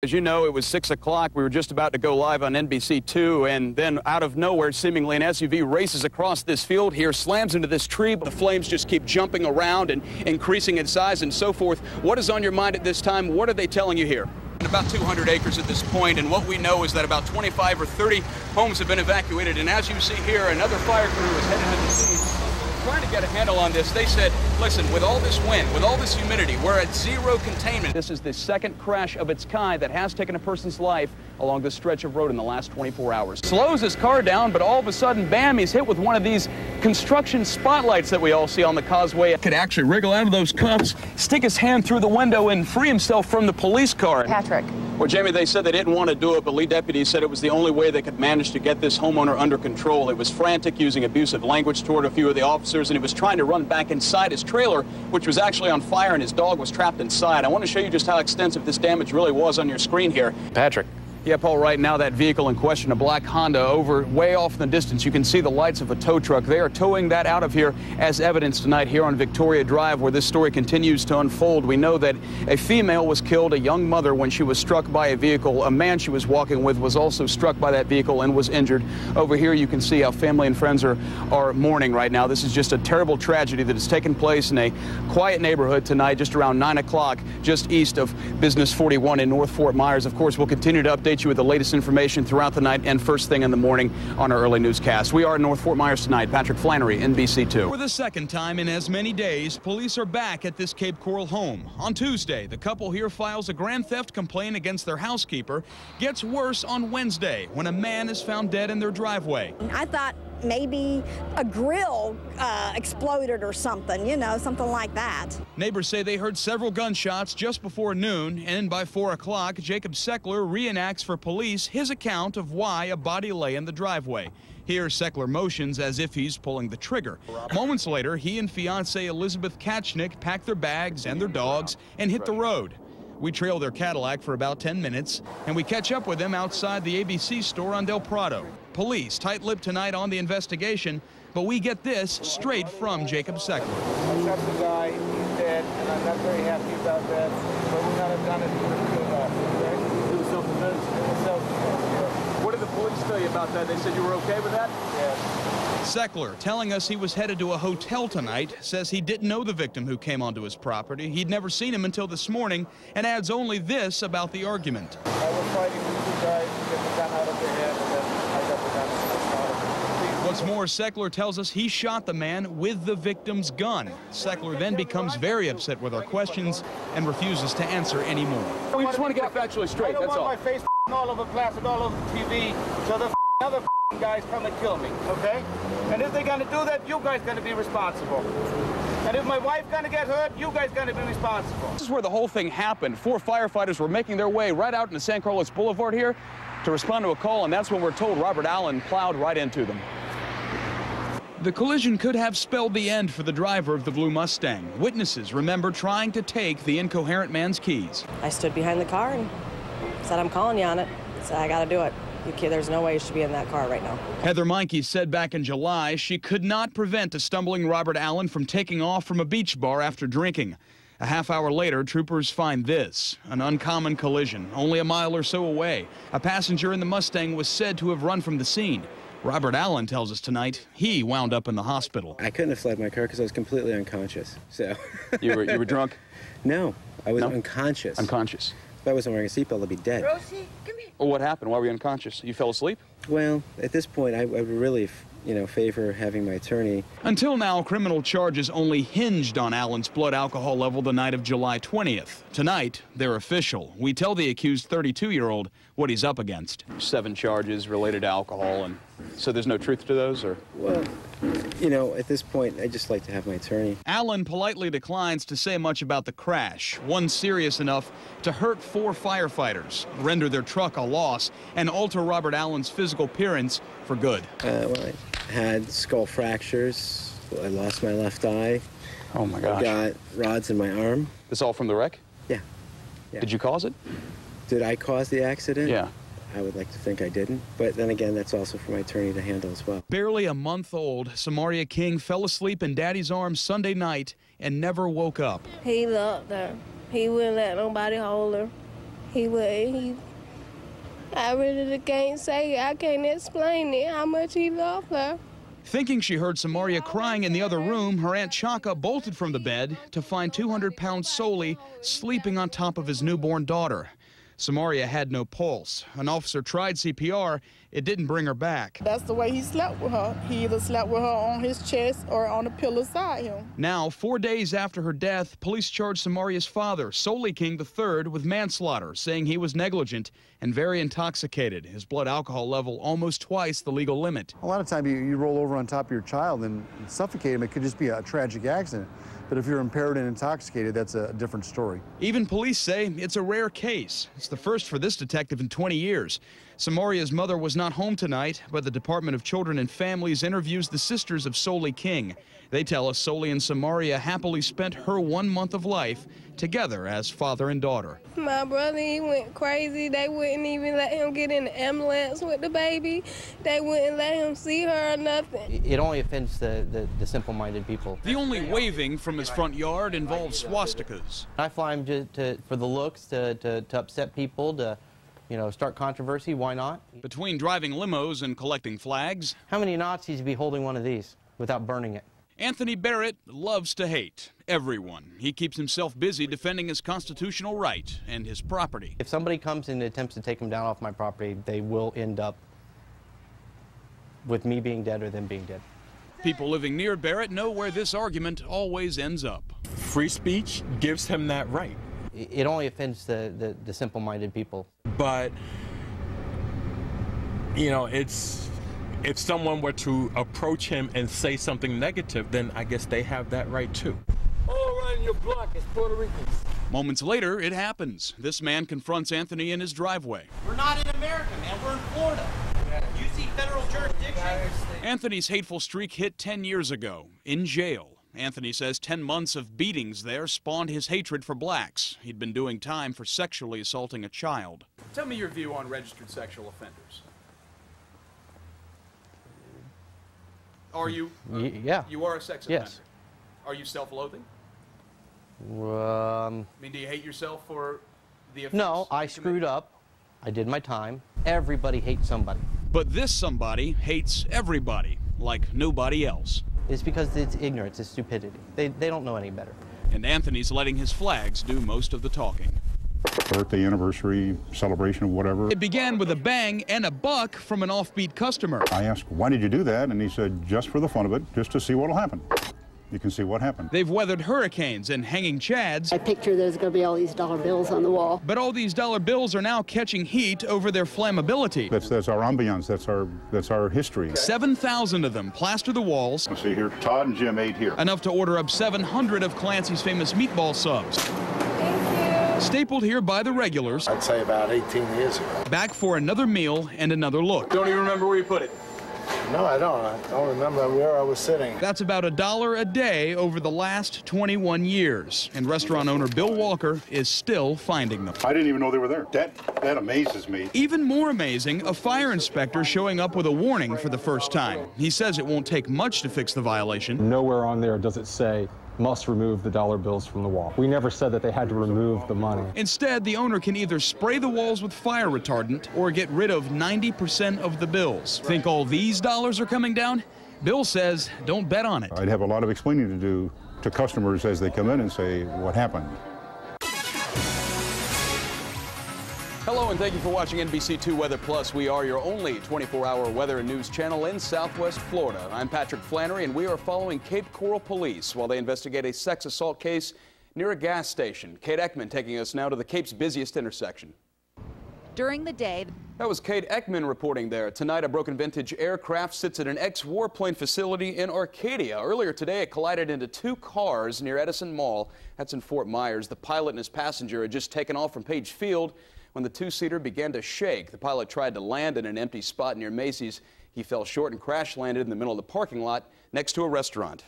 As you know, it was 6 o'clock. We were just about to go live on NBC2, and then out of nowhere, seemingly an SUV races across this field here, slams into this tree. The flames just keep jumping around and increasing in size and so forth. What is on your mind at this time? What are they telling you here? About 200 acres at this point, and what we know is that about 25 or 30 homes have been evacuated. And as you see here, another fire crew is headed to the scene. Trying to get a handle on this. They said, listen, with all this wind, with all this humidity, we're at zero containment. This is the second crash of its kind that has taken a person's life along this stretch of road in the last 24 hours. Slows his car down, but all of a sudden, bam, he's hit with one of these construction spotlights that we all see on the causeway. Could actually wriggle out of those cuffs, stick his hand through the window, and free himself from the police car. Patrick. Well, Jamie, they said they didn't want to do it, but lead deputies said it was the only way they could manage to get this homeowner under control. He was frantic, using abusive language toward a few of the officers, and he was trying to run back inside his trailer, which was actually on fire, and his dog was trapped inside. I want to show you just how extensive this damage really was on your screen here. Patrick. Yeah, Paul, right now that vehicle in question, a black Honda, over way off in the distance. You can see the lights of a tow truck. They are towing that out of here as evidence tonight here on Victoria Drive, where this story continues to unfold. We know that a female was killed, a young mother, when she was struck by a vehicle. A man she was walking with was also struck by that vehicle and was injured. Over here you can see how family and friends are mourning right now. This is just a terrible tragedy that has taken place in a quiet neighborhood tonight, just around 9 o'clock, just east of Business 41 in North Fort Myers. Of course, we'll continue to update you with the latest information throughout the night and first thing in the morning on our early newscast. We are in North Fort Myers tonight. Patrick Flanary, NBC2. For the second time in as many days, police are back at this Cape Coral home. On Tuesday, the couple here files a grand theft complaint against their housekeeper. Gets worse on Wednesday when a man is found dead in their driveway. I thought maybe a grill exploded or something, you know, something like that. Neighbors say they heard several gunshots just before noon, and by 4 o'clock, Jacob Seckler reenacts for police his account of why a body lay in the driveway. Here, Seckler motions as if he's pulling the trigger. Moments later, he and fiancée Elizabeth Kachnick pack their bags and their dogs and hit the road. We trail their Cadillac for about 10 minutes, and we catch up with them outside the ABC store on Del Prado. Police tight-lipped tonight on the investigation, but we get this straight from Jacob Seckler. I shot the guy, he's dead, and I'm not very happy about that, but we gotta have done it for good off, okay? It was self-defense? It was self-defense, yeah. What did the police tell you about that? They said you were okay with that? Yes. Seckler, telling us he was headed to a hotel tonight, says he didn't know the victim who came onto his property. He'd never seen him until this morning, and adds only this about the argument. I was fighting with two guys to get the gun out of their head, and then I got the gun out of it. What's more, Seckler tells us he shot the man with the victim's gun. Seckler then becomes very upset with our questions and refuses to answer anymore. We just want to get it factually straight, that's all. I don't want my face all over class and all over TV, so the other guys come and kill me, okay? And if they're gonna do that, you guys gonna be responsible. And if my wife gonna get hurt, you guys gonna be responsible. This is where the whole thing happened. 4 firefighters were making their way right out into San Carlos Boulevard here to respond to a call, and that's when we're told Robert Allen plowed right into them. The collision could have spelled the end for the driver of the blue Mustang. Witnesses remember trying to take the incoherent man's keys. I stood behind the car and said, I'm calling you on it. So I got to do it. There's no way you should be in that car right now. Heather Meinke said back in July she could not prevent a stumbling Robert Allen from taking off from a beach bar after drinking. A half hour later, troopers find this, an uncommon collision, only a mile or so away. A passenger in the Mustang was said to have run from the scene. Robert Allen tells us tonight he wound up in the hospital. I couldn't have fled my car because I was completely unconscious. So you were drunk? No, I was unconscious. Unconscious. If I wasn't wearing a seatbelt, I'd be dead. Rosie, come here. Well, what happened? Why were you unconscious? You fell asleep? Well, at this point, I would really, favor having my attorney. Until now, criminal charges only hinged on Allen's blood alcohol level the night of July 20th. Tonight, they're official. We tell the accused 32-year-old what he's up against. 7 charges related to alcohol, and so there's no truth to those, or? Well, at this point, I'd just like to have my attorney. Allen politely declines to say much about the crash, one serious enough to hurt 4 firefighters, render their truck a loss, and alter Robert Allen's physical appearance for good. Well, I had skull fractures. I lost my left eye. Oh, my gosh. I got rods in my arm. This all from the wreck? Yeah. Did you cause it? Did I cause the accident? Yeah. I would like to think I didn't, but then again, that's also for my attorney to handle as well. Barely a month old, Samaria King fell asleep in Daddy's arms Sunday night and never woke up. He loved her. He wouldn't let nobody hold her. I really can't say, I can't explain it, how much he loved her. Thinking she heard Samaria crying in the other room, her Aunt Chaka bolted from the bed to find 200-pound Soli sleeping on top of his newborn daughter. Samaria had no pulse. An officer tried CPR. It didn't bring her back. That's the way he slept with her. He either slept with her on his chest or on a pillow beside him. Now, 4 days after her death, police charged Samaria's father, Soli King III, with manslaughter, saying he was negligent and very intoxicated. His blood alcohol level almost twice the legal limit. A lot of times you roll over on top of your child and suffocate him. It could just be a tragic accident. But if you're impaired and intoxicated, that's a different story. Even police say it's a rare case. It's the first for this detective in 20 years. Samaria's mother was not home tonight, but the Department of Children and Families interviews the sisters of Soli King. They tell us Soli and Samaria happily spent her 1 month of life together as father and daughter. My brother, he went crazy. They wouldn't even let him get in the ambulance with the baby. They wouldn't let him see her or nothing. It only offends the simple-minded people. The only waving from his front yard involves swastikas. I fly him for the looks, to upset people, to start controversy. Why not? Between driving limos and collecting flags. How many Nazis would be holding one of these without burning it? Anthony Barrett loves to hate everyone. He keeps himself busy defending his constitutional right and his property. If somebody comes and attempts to take him down off my property, they will end up with me being dead or them being dead. People living near Barrett know where this argument always ends up. Free speech gives him that right. It only offends the simple-minded people. But, if someone were to approach him and say something negative, then I guess they have that right too. All around your block is Puerto Ricans. Moments later, it happens. This man confronts Anthony in his driveway. We're not in America, man. We're in Florida. You see federal jurisdiction? Anthony's hateful streak hit 10 years ago, in jail. Anthony says 10 months of beatings there spawned his hatred for blacks. He'd been doing time for sexually assaulting a child. Tell me your view on registered sexual offenders. Are you? Yeah. You are a sex offender? Yes. Are you self-loathing? I mean, do you hate yourself for the offense? No, I screwed up. I did my time. Everybody hates somebody. But this somebody hates everybody, like nobody else. It's because it's ignorance, it's stupidity. They don't know any better. And Anthony's letting his flags do most of the talking. Birthday, anniversary, celebration, whatever. It began with a bang and a buck from an offbeat customer. I asked, why did you do that? And he said, just for the fun of it, just to see what'll happen. You can see what happened. They've weathered hurricanes and hanging chads. I picture there's going to be all these dollar bills on the wall. But all these dollar bills are now catching heat over their flammability. That's our ambiance. That's our history. 7,000 of them plaster the walls. Let's see here. Todd and Jim ate here. Enough to order up 700 of Clancy's famous meatball subs. Stapled here by the regulars. I'd say about 18 years ago. Back for another meal and another look. Don't even remember where you put it. No, I don't. I don't remember where I was sitting. That's about $1 a day over the last 21 years. And restaurant owner Bill Walker is still finding them. I didn't even know they were there. That amazes me. Even more amazing, a fire inspector showing up with a warning for the first time. He says it won't take much to fix the violation. Nowhere on there does it say must remove the dollar bills from the wall. We never said that they had to remove the money. Instead, the owner can either spray the walls with fire retardant or get rid of 90% of the bills. Think all these dollars are coming down? Bill says don't bet on it. I'd have a lot of explaining to do to customers as they come in and say, what happened? Hello and thank you for watching NBC2 Weather Plus. We are your only 24-hour weather and news channel in Southwest Florida. I'm Patrick Flanary and we are following Cape Coral police while they investigate a sex assault case near a gas station. Kate Ekman taking us now to the Cape's busiest intersection. During the day. That was Kate Ekman reporting there. Tonight, a broken vintage aircraft sits at an ex-warplane facility in Arcadia. Earlier today, it collided into two cars near Edison Mall. That's in Fort Myers. The pilot and his passenger had just taken off from Page Field when the two-seater began to shake. The pilot tried to land in an empty spot near Macy's. He fell short and crash landed in the middle of the parking lot next to a restaurant.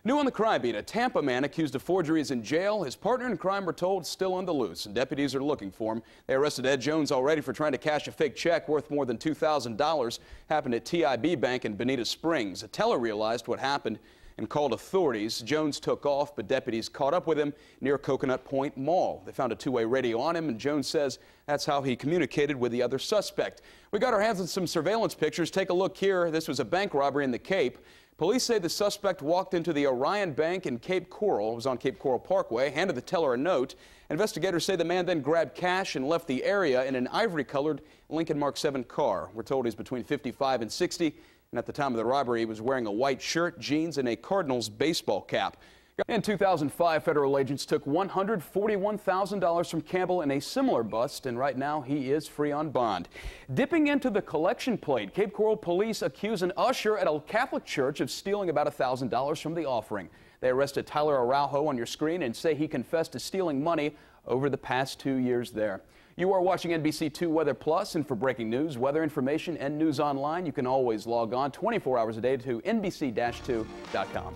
New on the crime beat, a Tampa man accused of forgery is in jail. His partner in crime, we're told, still on the loose, and deputies are looking for him. They arrested Ed Jones already for trying to cash a fake check worth more than $2,000. Happened at TIB Bank in Bonita Springs. A teller realized what happened and called authorities. Jones took off, but deputies caught up with him near Coconut Point Mall. They found a two-way radio on him, and Jones says that's how he communicated with the other suspect. We got our hands on some surveillance pictures. Take a look here. This was a bank robbery in the Cape. Police say the suspect walked into the Orion Bank in Cape Coral. It was on Cape Coral Parkway, handed the teller a note. Investigators say the man then grabbed cash and left the area in an ivory-colored Lincoln Mark 7 car. We're told he's between 55 and 60, and at the time of the robbery, he was wearing a white shirt, jeans, and a Cardinals baseball cap. In 2005, federal agents took $141,000 from Campbell in a similar bust, and right now he is free on bond. Dipping into the collection plate, Cape Coral police accuse an usher at a Catholic church of stealing about $1,000 from the offering. They arrested Tyler Araujo on your screen and say he confessed to stealing money over the past 2 years there. You are watching NBC2 Weather Plus, and for breaking news, weather information, and news online, you can always log on 24 hours a day to NBC-2.com.